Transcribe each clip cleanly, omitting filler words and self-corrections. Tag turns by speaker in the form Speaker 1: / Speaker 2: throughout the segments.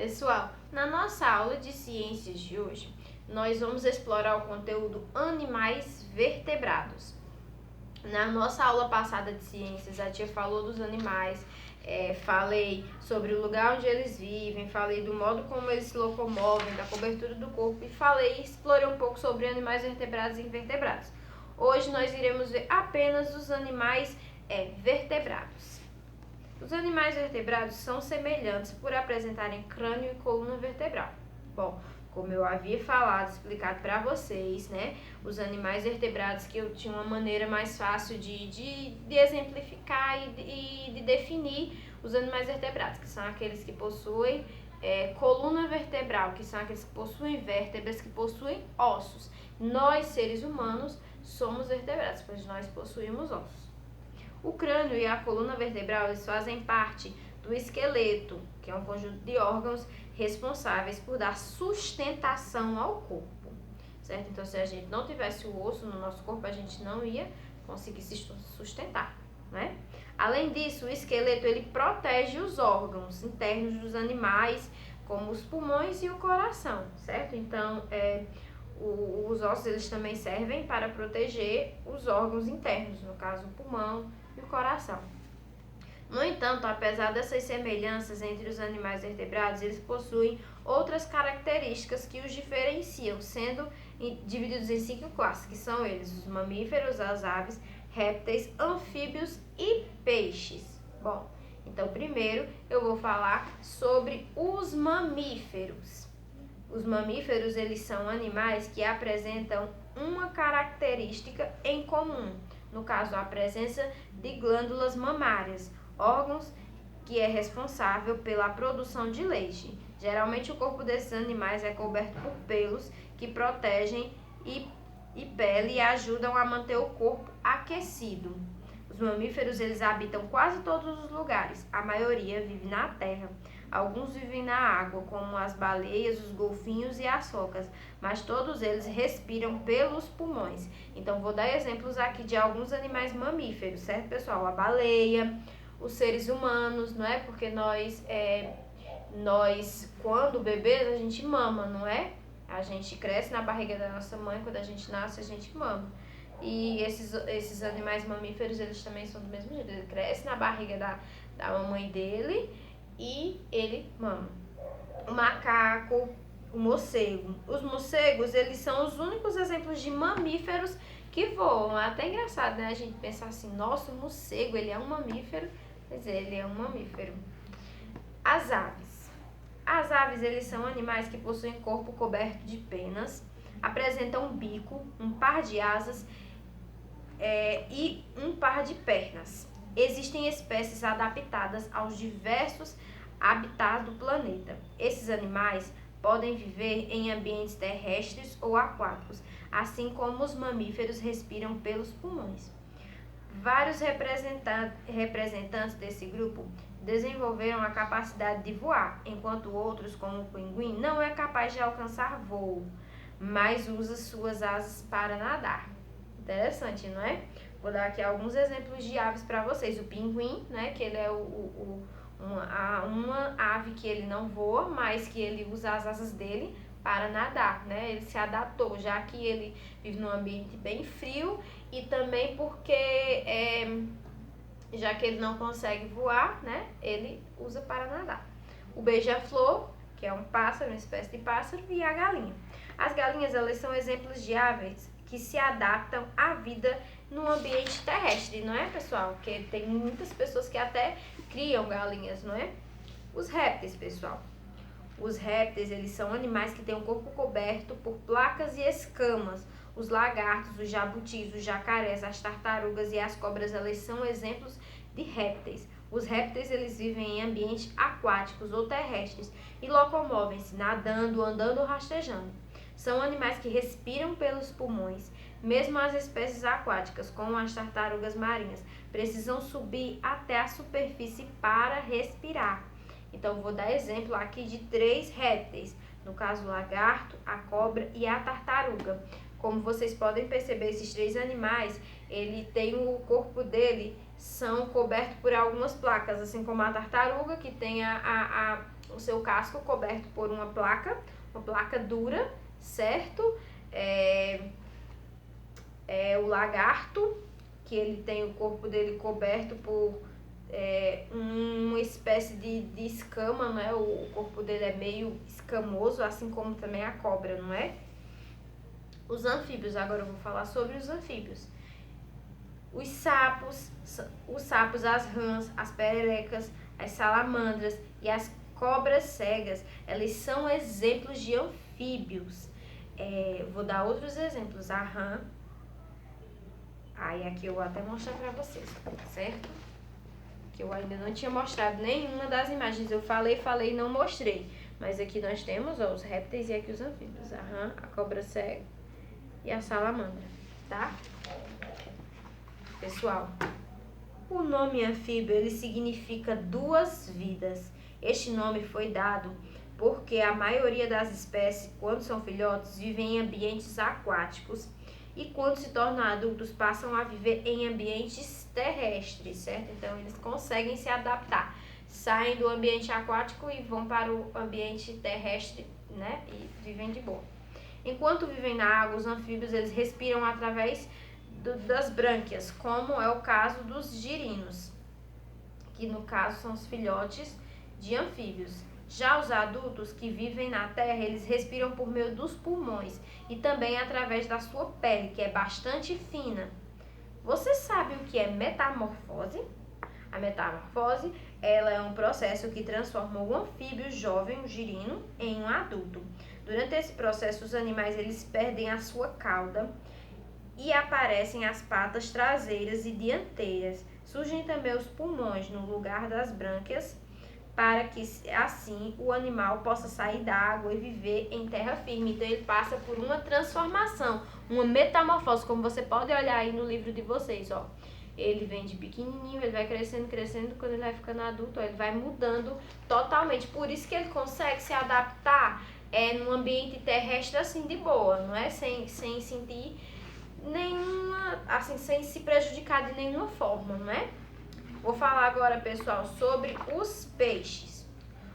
Speaker 1: Pessoal, na nossa aula de ciências de hoje, nós vamos explorar o conteúdo animais vertebrados. Na nossa aula passada de ciências, a tia falou dos animais, falei sobre o lugar onde eles vivem, falei do modo como eles se locomovem, da cobertura do corpo e explorei um pouco sobre animais vertebrados e invertebrados. Hoje nós iremos ver apenas os animais vertebrados. Os animais vertebrados são semelhantes por apresentarem crânio e coluna vertebral. Bom, como eu havia falado, explicado para vocês, né? Os animais vertebrados que eu tinha uma maneira mais fácil de exemplificar e de definir os animais vertebrados, que são aqueles que possuem coluna vertebral, que são aqueles que possuem vértebras, que possuem ossos. Nós, seres humanos, somos vertebrados, pois nós possuímos ossos. O crânio e a coluna vertebral eles fazem parte do esqueleto, que é um conjunto de órgãos responsáveis por dar sustentação ao corpo, certo? Então, se a gente não tivesse o osso no nosso corpo, a gente não ia conseguir se sustentar, né? Além disso, o esqueleto ele protege os órgãos internos dos animais, como os pulmões e o coração, certo? Então, os ossos eles também servem para proteger os órgãos internos, no caso o pulmão e o coração. No entanto, apesar dessas semelhanças entre os animais vertebrados, eles possuem outras características que os diferenciam, sendo divididos em 5 classes, que são eles: os mamíferos, as aves, répteis, anfíbios e peixes. Bom, então primeiro eu vou falar sobre os mamíferos. Os mamíferos, eles são animais que apresentam uma característica em comum, no caso, a presença de glândulas mamárias, órgãos que é responsável pela produção de leite. Geralmente, o corpo desses animais é coberto por pelos que protegem e pele e ajudam a manter o corpo aquecido. Os mamíferos, eles habitam quase todos os lugares, a maioria vive na terra. Alguns vivem na água, como as baleias, os golfinhos e as focas, mas todos eles respiram pelos pulmões. Então, vou dar exemplos aqui de alguns animais mamíferos, certo, pessoal? A baleia, os seres humanos, não é? Porque nós quando bebês, a gente mama, não é? A gente cresce na barriga da nossa mãe, quando a gente nasce, a gente mama. E esses animais mamíferos, eles também são do mesmo jeito. Ele cresce na barriga da mamãe dele e ele mama. O macaco, o morcego. Os morcegos, eles são os únicos exemplos de mamíferos que voam. É até engraçado, né? A gente pensar assim, nossa, o morcego, ele é um mamífero. Quer dizer, ele é um mamífero. As aves. As aves, eles são animais que possuem corpo coberto de penas, apresentam um bico, um par de asas e um par de pernas. Existem espécies adaptadas aos diversos habitats do planeta. Esses animais podem viver em ambientes terrestres ou aquáticos, assim como os mamíferos respiram pelos pulmões. Vários representantes desse grupo desenvolveram a capacidade de voar, enquanto outros, como o pinguim, não é capaz de alcançar voo, mas usa suas asas para nadar. Interessante, não é? Vou dar aqui alguns exemplos de aves para vocês. O pinguim, né, que ele é uma ave que ele não voa, mas que ele usa as asas dele para nadar, né? Ele se adaptou, já que ele vive num ambiente bem frio e também porque já que ele não consegue voar, né? Ele usa para nadar. O beija-flor, que é um pássaro, uma espécie de pássaro, e a galinha. As galinhas, elas são exemplos de aves que se adaptam à vida no ambiente terrestre, não é, pessoal? Porque tem muitas pessoas que até criam galinhas, não é? Os répteis, pessoal. Os répteis, eles são animais que têm o corpo coberto por placas e escamas. Os lagartos, os jabutis, os jacarés, as tartarugas e as cobras, elas são exemplos de répteis. Os répteis, eles vivem em ambientes aquáticos ou terrestres e locomovem-se nadando, andando ou rastejando. São animais que respiram pelos pulmões. Mesmo as espécies aquáticas, como as tartarugas marinhas, precisam subir até a superfície para respirar. Então, vou dar exemplo aqui de 3 répteis, no caso o lagarto, a cobra e a tartaruga. Como vocês podem perceber, esses 3 animais, ele tem o corpo dele são coberto por algumas placas, assim como a tartaruga, que tem o seu casco coberto por uma placa dura, certo? O lagarto, que ele tem o corpo dele coberto por uma espécie de escama, né? O corpo dele é meio escamoso, assim como também a cobra, não é? Os anfíbios, agora eu vou falar sobre os anfíbios. Os sapos, as rãs, as pererecas, as salamandras e as cobras cegas, elas são exemplos de anfíbios. Vou dar outros exemplos. A rã, aí aqui eu vou até mostrar pra vocês, certo? Que eu ainda não tinha mostrado nenhuma das imagens. Eu falei e não mostrei. Mas aqui nós temos os répteis e aqui os anfíbios. A rã, a cobra cega e a salamandra, tá? Pessoal, o nome anfíbio, ele significa duas vidas. Este nome foi dado porque a maioria das espécies, quando são filhotes, vivem em ambientes aquáticos e quando se tornam adultos passam a viver em ambientes terrestres, certo? Então eles conseguem se adaptar, saem do ambiente aquático e vão para o ambiente terrestre, né? E vivem de boa. Enquanto vivem na água, os anfíbios eles respiram através das brânquias, como é o caso dos girinos, que no caso são os filhotes de anfíbios. Já os adultos que vivem na terra, eles respiram por meio dos pulmões e também através da sua pele, que é bastante fina. Você sabe o que é metamorfose? A metamorfose, ela é um processo que transforma o anfíbio jovem, o girino, em um adulto. Durante esse processo, os animais eles perdem a sua cauda e aparecem as patas traseiras e dianteiras. Surgem também os pulmões no lugar das brânquias, para que assim o animal possa sair da água e viver em terra firme. Então ele passa por uma transformação, uma metamorfose, como você pode olhar aí no livro de vocês, ó. Ele vem de pequenininho, ele vai crescendo, quando ele vai ficando adulto, ó, ele vai mudando totalmente. Por isso que ele consegue se adaptar num ambiente terrestre assim de boa, não é? Sem sentir nenhuma, assim, sem se prejudicar de nenhuma forma, não é? Vou falar agora, pessoal, sobre os peixes.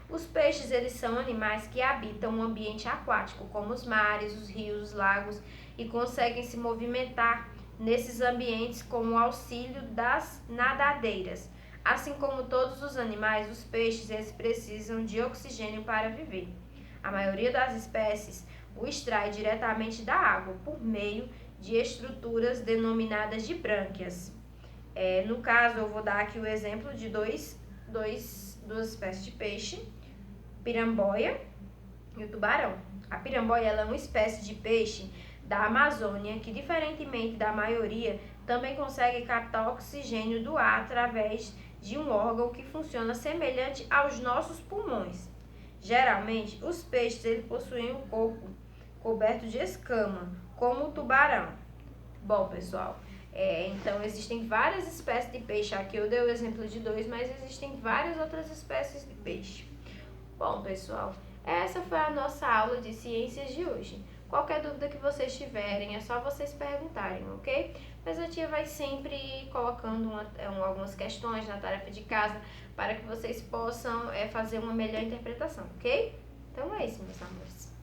Speaker 1: Os peixes, eles são animais que habitam um ambiente aquático, como os mares, os rios, os lagos, e conseguem se movimentar nesses ambientes com o auxílio das nadadeiras. Assim como todos os animais, os peixes, eles precisam de oxigênio para viver. A maioria das espécies o extrai diretamente da água, por meio de estruturas denominadas de brânquias. No caso, eu vou dar aqui o exemplo de duas espécies de peixe, piramboia e o tubarão. A piramboia ela é uma espécie de peixe da Amazônia que, diferentemente da maioria, também consegue captar oxigênio do ar através de um órgão que funciona semelhante aos nossos pulmões. Geralmente, os peixes eles possuem um corpo coberto de escama, como o tubarão. Bom, pessoal, então existem várias espécies de peixe. Aqui eu dei o exemplo de 2, mas existem várias outras espécies de peixe. Bom, pessoal, essa foi a nossa aula de ciências de hoje. Qualquer dúvida que vocês tiverem, é só vocês perguntarem, ok? Mas a tia vai sempre colocando algumas questões na tarefa de casa para que vocês possam fazer uma melhor interpretação, ok? Então é isso, meus amores.